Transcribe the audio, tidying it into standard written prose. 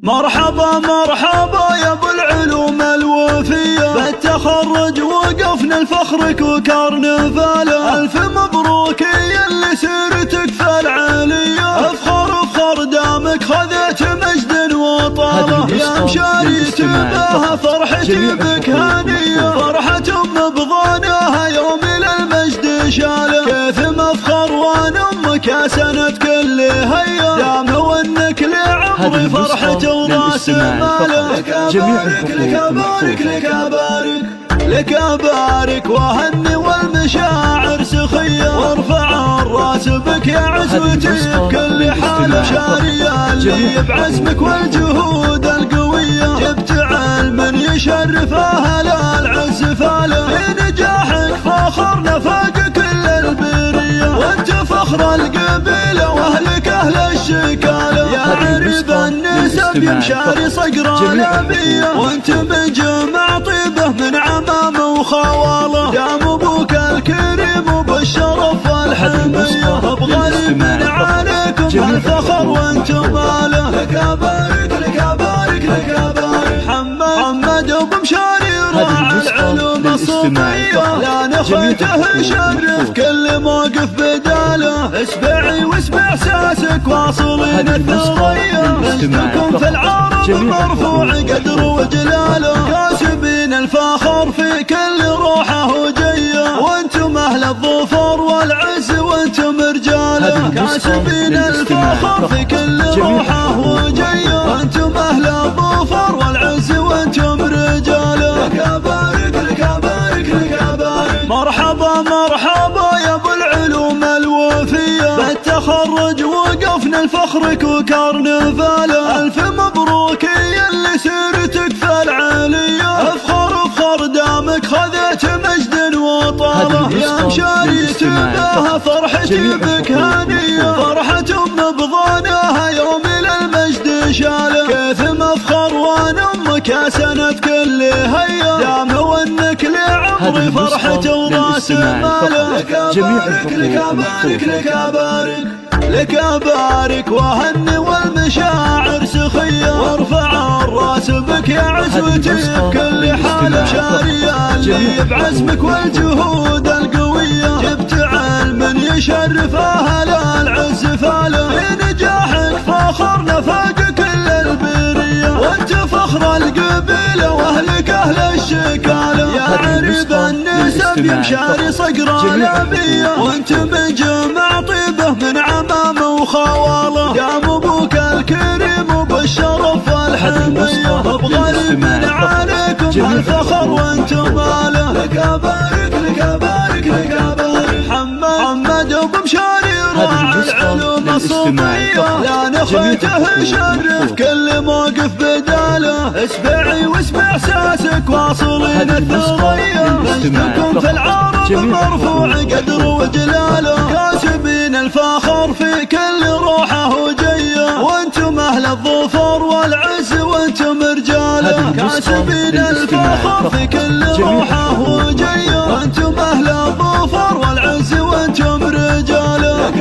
مرحبا مرحبا يا ابو العلوم الوفية، بالتخرج وقفنا الفخرك وكرنفاله. الف مبروك يا اللي سيرتك في العالية، افخر افخر دامك خذت مجد وطالة. يا مشاري تباها فرحتي بك هانية، فرحة بضانها يوم للمجد شاله. كيف مفخر وانا امك يا سنة كل هيا، دام وانك لعمري فرحة وراس ماله. لك ابارك لك ابارك لك ابارك لك ابارك واهني والمشاعر سخية، وارفع الراس بك يا عزوتي بكل حال. شاري اللي بعزمك والجهود القوية، جبت علم يشرف اهل العز فاله. بنجاحك فاخرنا فاق كل البرية، وانت فخر القبيلة واهلك اهل الشكالة. يا عريب النسب يا مشاري صقر الابية، وانت بجمع طيبه من عمام وخواله. دام ابوك الكريم وبالشرف والحمية، بغريب من عليكم الفخر وانتم ماله. لك ابارك لك ابارك لك ابارك محمد ابو مشاري راعى العلوم الصوفية، لا نخوته شرف كل موقف بداله. اسبعي واسمع احساسك واصلين الثريا، مجدكم في العرب مرفوع قدر وجلاله. كاسبين الفخر في كل روحه وجيه، وانتم اهل الظفر والعز وانتم رجاله. كاسبين الفخر في كل روحه وجيه، وانتم اهل الظفر والعز وانتم رجاله. لك ابارك لك ابارك لك ابارك مرحبا مرحبا يا ابو العلوم الوفية، بالتخرج وقفنا الفخرك وكرنفاله. الف مبروك يا اللي سيرتك في العالية، افخر افخر دامك خذت مجد وطالة. يا مشاري تباها فرحتي بك هانية، فرحة بضانها يوم للمجد شاله. كيف مفخر وانا امك يا سنة كل هيا، دام وانك لعمري فرحة وراس ماله. لك ابارك لك ابارك لك ابارك لك ابارك واهني والمشاعر سخية، وارفع الراس بك يا عزوتي بكل حال. شاري اللي بعزمك والجهود القوية، جبت علم يشرف اهل العز فاله. بنجاحك فاخرنا فاق كل البرية، وانت فخر القبيلة واهلك اهل الشكالة. يا عريب النسب يا مشاري صقر الابية، وانت بجمع طيبه من عمام وخواله. دام ابوك الكريم وبالشرف والحمية، بغريب من عليكم الفخر وانتم ماله. لك ابارك لك ابارك لك ابارك محمد ابو مشاري راعى العلوم الصوفية، لا نخوته شرف كل موقف بداله. اسبعي واسمع احساسك واصلين الثريا، مجدكم في العرب مرفوع قدر وجلاله. كاسبين الفخر في كل روحه وجيه، وانتم اهل الظفر والعز وانتم رجاله. كاسبين الفخر في كل روحه وجيه، وانتم اهل الظفر والعز وانتم رجاله.